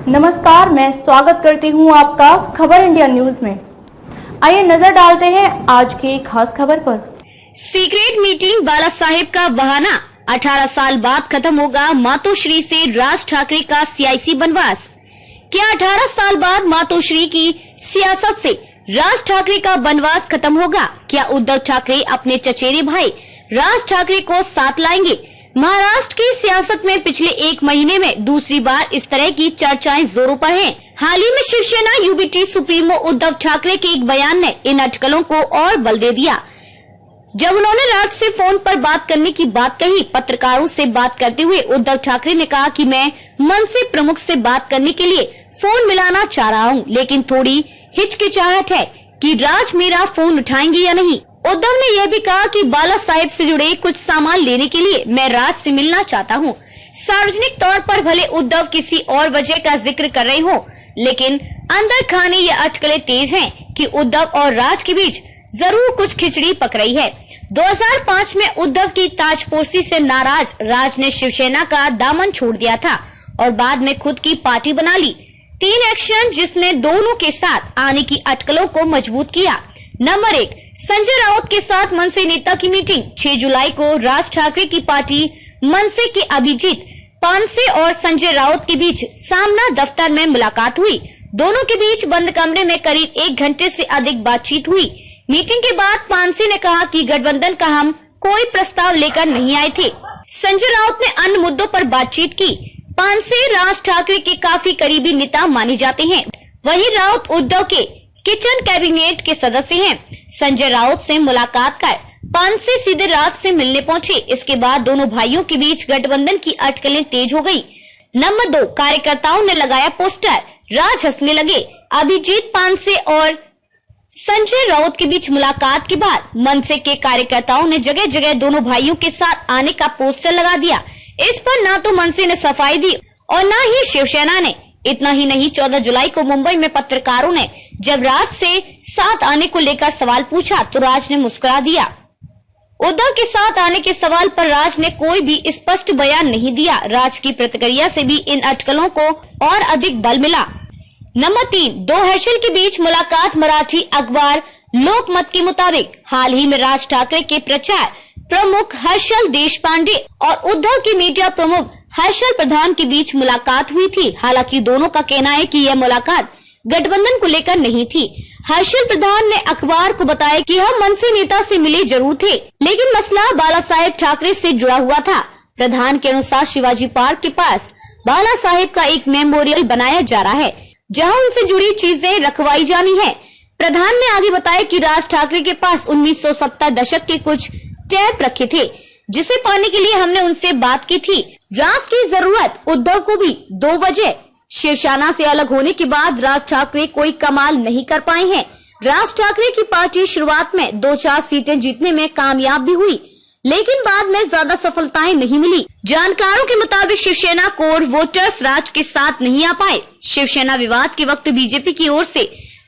नमस्कार, मैं स्वागत करती हूं आपका खबर इंडिया न्यूज में। आइए नजर डालते हैं आज की खास खबर पर। सीक्रेट मीटिंग बाला साहेब का बहाना, 18 साल बाद खत्म होगा मातोश्री से राज ठाकरे का सियासी बनवास। क्या 18 साल बाद मातोश्री की सियासत से राज ठाकरे का बनवास खत्म होगा? क्या उद्धव ठाकरे अपने चचेरे भाई राज ठाकरे को साथ लाएंगे? महाराष्ट्र की सियासत में पिछले एक महीने में दूसरी बार इस तरह की चर्चाएं जोरों पर हैं। हाल ही में शिवसेना यूबीटी सुप्रीमो उद्धव ठाकरे के एक बयान ने इन अटकलों को और बल दे दिया, जब उन्होंने राज से फोन पर बात करने की बात कही। पत्रकारों से बात करते हुए उद्धव ठाकरे ने कहा कि मैं मनसे प्रमुख से बात करने के लिए फोन मिलाना चाह रहा हूं, लेकिन थोड़ी हिचकिचाहट है कि राज मेरा फोन उठाएंगे या नहीं। उद्धव ने यह भी कहा कि बाला साहेब से जुड़े कुछ सामान लेने के लिए मैं राज से मिलना चाहता हूं। सार्वजनिक तौर पर भले उद्धव किसी और वजह का जिक्र कर रहे हो, लेकिन अंदर खाने ये अटकलें तेज हैं कि उद्धव और राज के बीच जरूर कुछ खिचड़ी पक रही है। 2005 में उद्धव की ताजपोशी से नाराज राज ने शिवसेना का दामन छोड़ दिया था और बाद में खुद की पार्टी बना ली। 3 एक्शन जिसने दोनों के साथ आने की अटकलों को मजबूत किया। नंबर 1, संजय राउत के साथ मनसे नेता की मीटिंग। 6 जुलाई को राज ठाकरे की पार्टी मनसे के अभिजीत पानसे और संजय राउत के बीच सामना दफ्तर में मुलाकात हुई। दोनों के बीच बंद कमरे में करीब 1 घंटे से अधिक बातचीत हुई। मीटिंग के बाद पानसे ने कहा कि गठबंधन का हम कोई प्रस्ताव लेकर नहीं आए थे। संजय राउत ने अन्य मुद्दों पर बातचीत की। पानसे राज ठाकरे के काफी करीबी नेता माने जाते हैं, वहीं राउत उद्धव के किचन कैबिनेट के सदस्य हैं। संजय राउत से मुलाकात कर पानसे सीधे राज से मिलने पहुंचे। इसके बाद दोनों भाइयों के बीच गठबंधन की अटकलें तेज हो गई। नंबर 2, कार्यकर्ताओं ने लगाया पोस्टर, राज हंसने लगे। अभिजीत पानसे और संजय राउत के बीच मुलाकात के बाद मनसे के कार्यकर्ताओं ने जगह जगह दोनों भाइयों के साथ आने का पोस्टर लगा दिया। इस पर ना तो मनसे ने सफाई दी और ना ही शिवसेना ने। इतना ही नहीं, 14 जुलाई को मुंबई में पत्रकारों ने जब राज से साथ आने को लेकर सवाल पूछा तो राज ने मुस्कुरा दिया। उद्धव के साथ आने के सवाल पर राज ने कोई भी स्पष्ट बयान नहीं दिया। राज की प्रतिक्रिया से भी इन अटकलों को और अधिक बल मिला। नंबर 3, 2 हर्षल के बीच मुलाकात। मराठी अखबार लोकमत के मुताबिक हाल ही में राज ठाकरे के प्रचार प्रमुख हर्षल देशपांडे और उद्धव के मीडिया प्रमुख हर्षल प्रधान के बीच मुलाकात हुई थी। हालांकि दोनों का कहना है कि यह मुलाकात गठबंधन को लेकर नहीं थी। हर्षल प्रधान ने अखबार को बताया कि हम मनसे नेता से मिले जरूर थे, लेकिन मसला बाला साहेब ठाकरे से जुड़ा हुआ था। प्रधान के अनुसार शिवाजी पार्क के पास बाला साहेब का एक मेमोरियल बनाया जा रहा है, जहां उनसे जुड़ी चीजें रखवाई जानी है। प्रधान ने आगे बताया कि राज ठाकरे के पास 1970 दशक के कुछ टेप रखे थे, जिसे पाने के लिए हमने उनसे बात की थी। राज की जरूरत उद्धव को भी 2 वजह। शिवसेना से अलग होने के बाद राज ठाकरे कोई कमाल नहीं कर पाए हैं। राज ठाकरे की पार्टी शुरुआत में 2-4 सीटें जीतने में कामयाब भी हुई, लेकिन बाद में ज्यादा सफलताएं नहीं मिली। जानकारों के मुताबिक शिवसेना कोर वोटर्स राज के साथ नहीं आ पाए। शिवसेना विवाद के वक्त बीजेपी की ओर से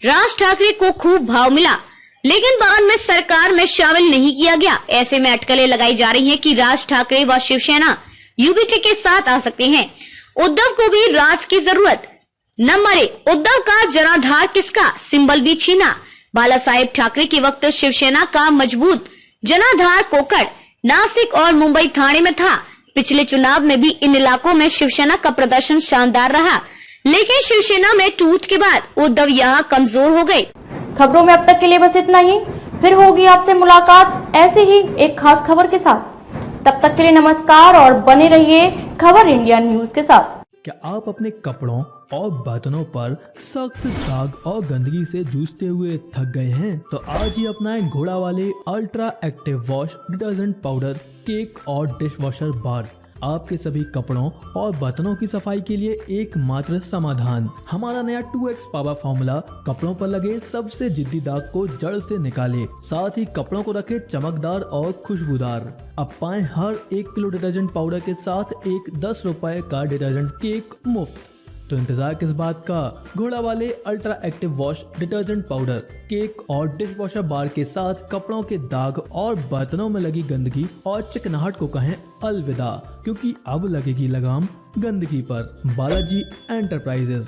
राज ठाकरे को खूब भाव मिला, लेकिन बाद में सरकार में शामिल नहीं किया गया। ऐसे में अटकलें लगाई जा रही हैं कि राज ठाकरे व शिवसेना यूबीटी के साथ आ सकते हैं। उद्धव को भी राज की जरूरत। नंबर 1, उद्धव का जनाधार किसका सिंबल भी छीना। बाला साहेब ठाकरे के वक्त शिवसेना का मजबूत जनाधार कोकड़, नासिक और मुंबई थाने में था। पिछले चुनाव में भी इन इलाकों में शिवसेना का प्रदर्शन शानदार रहा, लेकिन शिवसेना में टूट के बाद उद्धव यहाँ कमजोर हो गए। खबरों में अब तक के लिए बस इतना ही। फिर होगी आपसे मुलाकात ऐसे ही एक खास खबर के साथ। तब तक के लिए नमस्कार और बने रहिए खबर इंडिया न्यूज के साथ। क्या आप अपने कपड़ों और बर्तनों पर सख्त दाग और गंदगी से जूझते हुए थक गए हैं? तो आज ही अपनाएं घोड़ा वाले ultra active wash detergent powder, cake और डिश वॉशर बार। आपके सभी कपड़ों और बर्तनों की सफाई के लिए एकमात्र समाधान। हमारा नया 2x पावर फॉर्मूला कपड़ों पर लगे सबसे जिद्दी दाग को जड़ से निकाले, साथ ही कपड़ों को रखे चमकदार और खुशबूदार। अब पाएं हर 1 किलो डिटर्जेंट पाउडर के साथ एक 10 रुपए का डिटर्जेंट केक मुफ्त। तो इंतजार किस बात का? घोड़ा वाले ultra active wash detergent powder, cake और डिश वॉशर बार के साथ कपड़ों के दाग और बर्तनों में लगी गंदगी और चिकनाहट को कहें अलविदा, क्योंकि अब लगेगी लगाम गंदगी पर। बालाजी एंटरप्राइजेज।